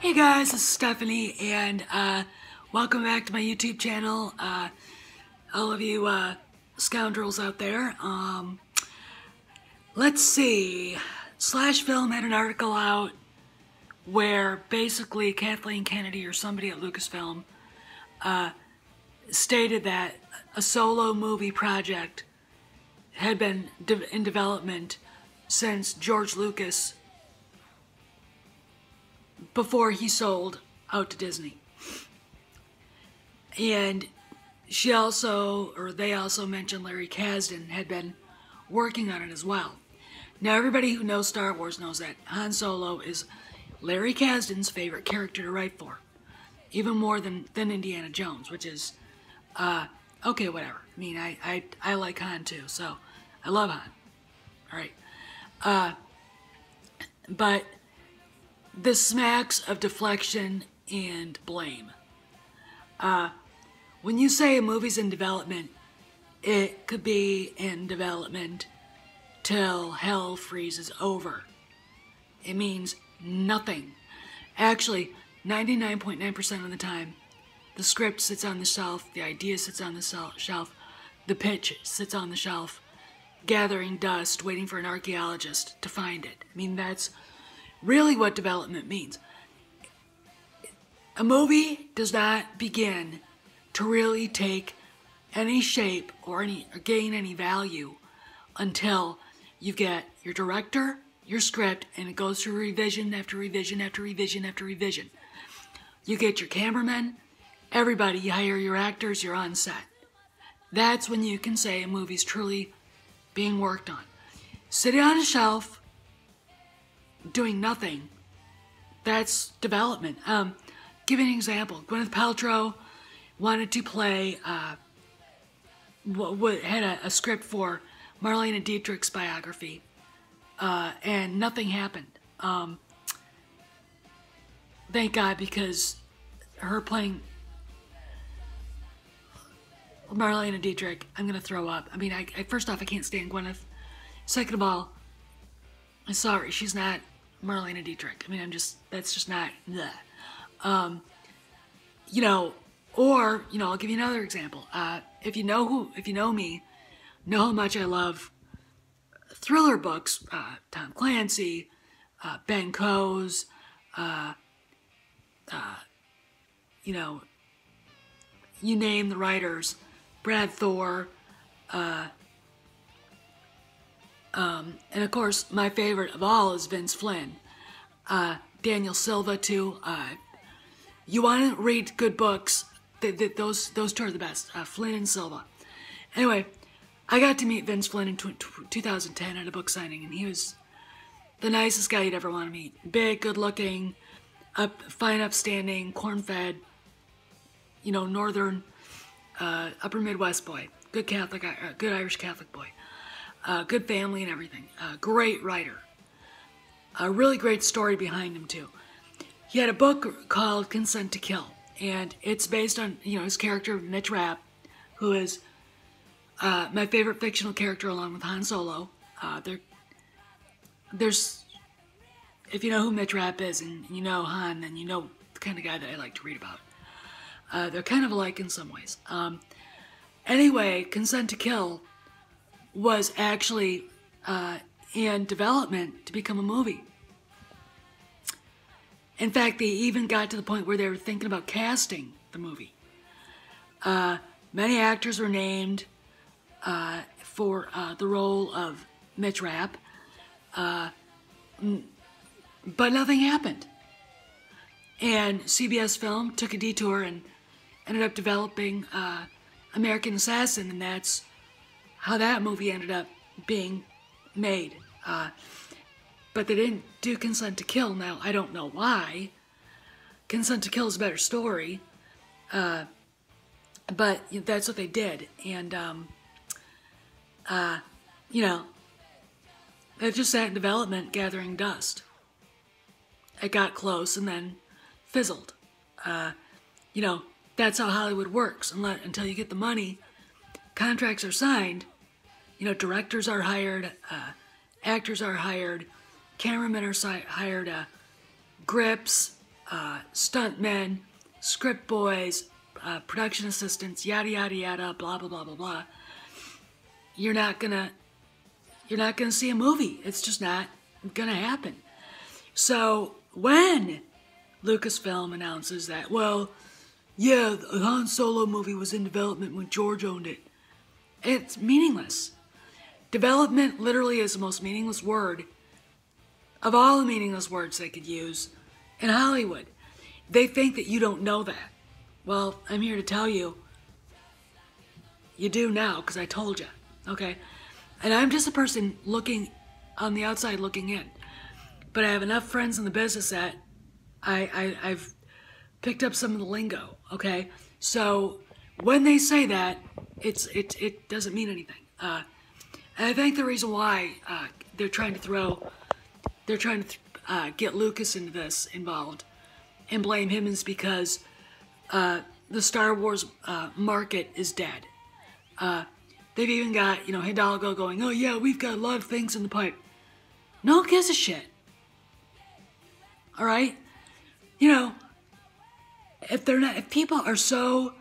Hey guys, this is Stephanie, and welcome back to my YouTube channel. All of you scoundrels out there. Let's see. Slash Film had an article out where basically Kathleen Kennedy or somebody at Lucasfilm stated that a solo movie project had been in development since George Lucas, before he sold out to Disney. And they also mentioned Larry Kasdan had been working on it as well. Now everybody who knows Star Wars knows that Han Solo is Larry Kasdan's favorite character to write for. Even more than Indiana Jones, which is, okay, whatever. I mean, I like Han too, so I love Han. Alright. But this smacks of deflection and blame. When you say a movie's in development, it could be in development till hell freezes over. It means nothing. Actually, 99.9% of the time, the script sits on the shelf, the idea sits on the shelf, the pitch sits on the shelf, gathering dust, waiting for an archaeologist to find it. I mean, that's really what development means. A movie does not begin to really take any shape or gain any value until you get your director, your script, and it goes through revision after revision after revision after revision. You get your cameramen, everybody, you hire your actors, you're on set. That's when you can say a movie's truly being worked on. Sitting on a shelf, doing nothing, that's development. Give you an example. Gwyneth Paltrow wanted to play, had a script for Marlene Dietrich's biography, and nothing happened. Thank God, because her playing Marlene Dietrich, I'm gonna throw up. I mean, first off, I can't stand Gwyneth. Second of all, I'm sorry, she's not Marlene Dietrich. I mean, that's just not, bleh. I'll give you another example. If you know me, know how much I love thriller books, Tom Clancy, Ben Coase, you name the writers, Brad Thor, and of course, my favorite of all is Vince Flynn. Daniel Silva, too. You want to read good books, those two are the best, Flynn and Silva. Anyway, I got to meet Vince Flynn in 2010 at a book signing, and he was the nicest guy you'd ever want to meet. Big, good-looking, fine, upstanding, corn-fed, northern, upper Midwest boy. Good Catholic, good Irish Catholic boy. Good family and everything. Great writer. A really great story behind him, too. He had a book called Consent to Kill, and it's based on, his character, Mitch Rapp, who is my favorite fictional character along with Han Solo. There's, if you know who Mitch Rapp is and you know Han, then you know the kind of guy that I like to read about. They're kind of alike in some ways. Anyway, Consent to Kill was actually in development to become a movie. In fact, they even got to the point where they were thinking about casting the movie. Many actors were named for the role of Mitch Rapp, but nothing happened. And CBS Film took a detour and ended up developing American Assassin, and that's how that movie ended up being made. But they didn't do Consent to Kill. Now, I don't know why. Consent to Kill is a better story. But that's what they did. And, it just sat in development gathering dust. It got close and then fizzled. That's how Hollywood works. Until you get the money, contracts are signed, directors are hired, actors are hired, cameramen are hired, grips, stuntmen, script boys, production assistants, yada yada yada, blah blah blah blah blah. You're not gonna see a movie. It's just not gonna happen. So when Lucasfilm announces that, well, yeah, the Han Solo movie was in development when George owned it, it's meaningless. Development literally is the most meaningless word of all the meaningless words they could use in Hollywood. They think that you don't know that. Well, I'm here to tell you, you do now, because I told you, okay? And I'm just a person looking on the outside looking in. But I have enough friends in the business that I've picked up some of the lingo, okay? So when they say that, it doesn't mean anything. And I think the reason why they're trying to get Lucas into this involved and blame him is because the Star Wars market is dead. They've even got, Hidalgo going, oh yeah, we've got a lot of things in the pipe. No one gives a shit. All right? If people are so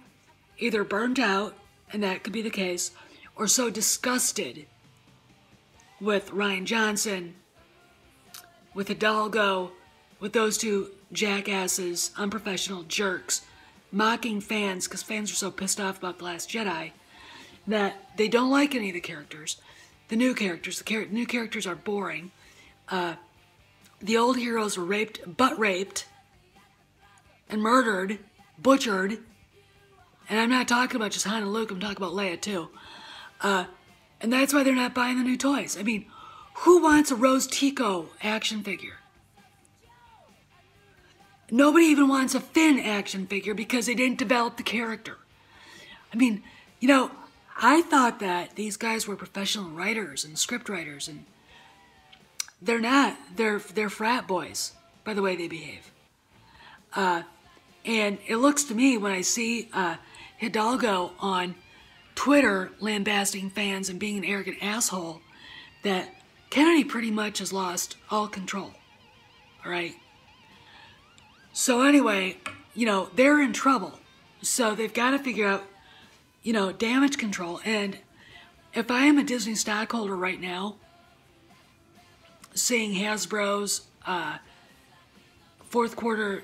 either burnt out, and that could be the case, or so disgusted with Rian Johnson, with Hidalgo, with those two jackasses, unprofessional jerks, mocking fans because fans are so pissed off about The Last Jedi that they don't like any of the characters. The new characters are boring. The old heroes were raped and murdered, butchered. And I'm not talking about just Han and Luke, I'm talking about Leia too. And that's why they're not buying the new toys. I mean, who wants a Rose Tico action figure? Nobody even wants a Finn action figure because they didn't develop the character. I mean, I thought that these guys were professional writers and script writers, and they're not. They're frat boys by the way they behave. And it looks to me when I see Hidalgo on Twitter lambasting fans and being an arrogant asshole that Kennedy pretty much has lost all control. All right. So anyway, they're in trouble. So they've got to figure out, damage control. And if I am a Disney stockholder right now, seeing Hasbro's fourth quarter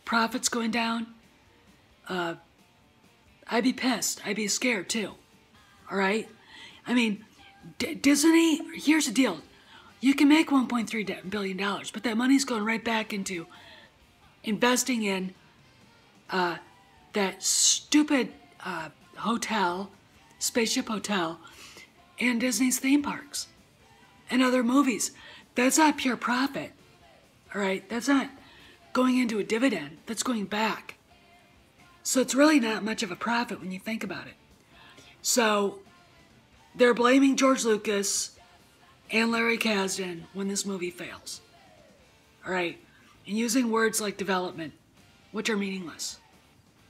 profits going down, I'd be pissed. I'd be scared too. All right? I mean, Disney, here's the deal. You can make $1.3 billion, but that money's going right back into investing in that stupid hotel, Spaceship Hotel, and Disney's theme parks and other movies. That's not pure profit. All right? That's not going into a dividend. That's going back. So it's really not much of a profit when you think about it. So they're blaming George Lucas and Larry Kasdan when this movie fails. All right? And using words like development, which are meaningless.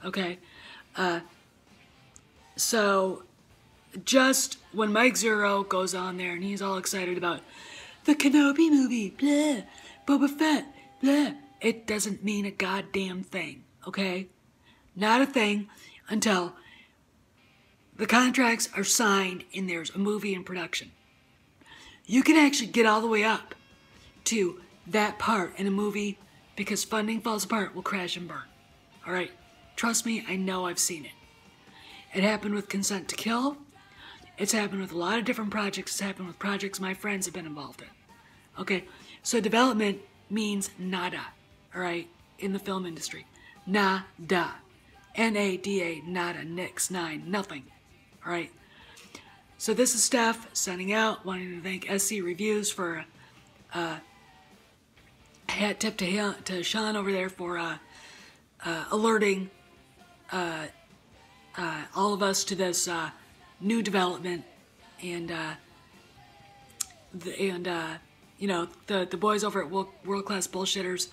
Okay? So just when Mike Zero goes on there and he's all excited about the Kenobi movie, blah, Boba Fett, blah, it doesn't mean a goddamn thing. Okay? Not a thing until the contracts are signed and there's a movie in production. You can actually get all the way up to that part in a movie because funding falls apart, will crash and burn. All right? Trust me, I know I've seen it. It happened with Consent to Kill. It's happened with a lot of different projects. It's happened with projects my friends have been involved in. Okay? So development means nada, all right, in the film industry. Nada. N-A-D-A, nada, nix, nine, nothing. All right? So this is Steph signing out, wanting to thank SC Reviews for a hat tip to Sean over there for alerting all of us to this new development, and the boys over at World Class Bullshitters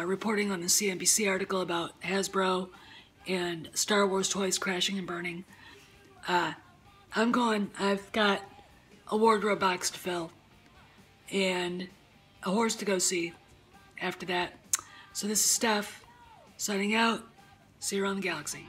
reporting on the CNBC article about Hasbro and Star Wars toys crashing and burning. I've got a wardrobe box to fill, and a horse to go see after that. So this is Steph, signing out. See you around the galaxy.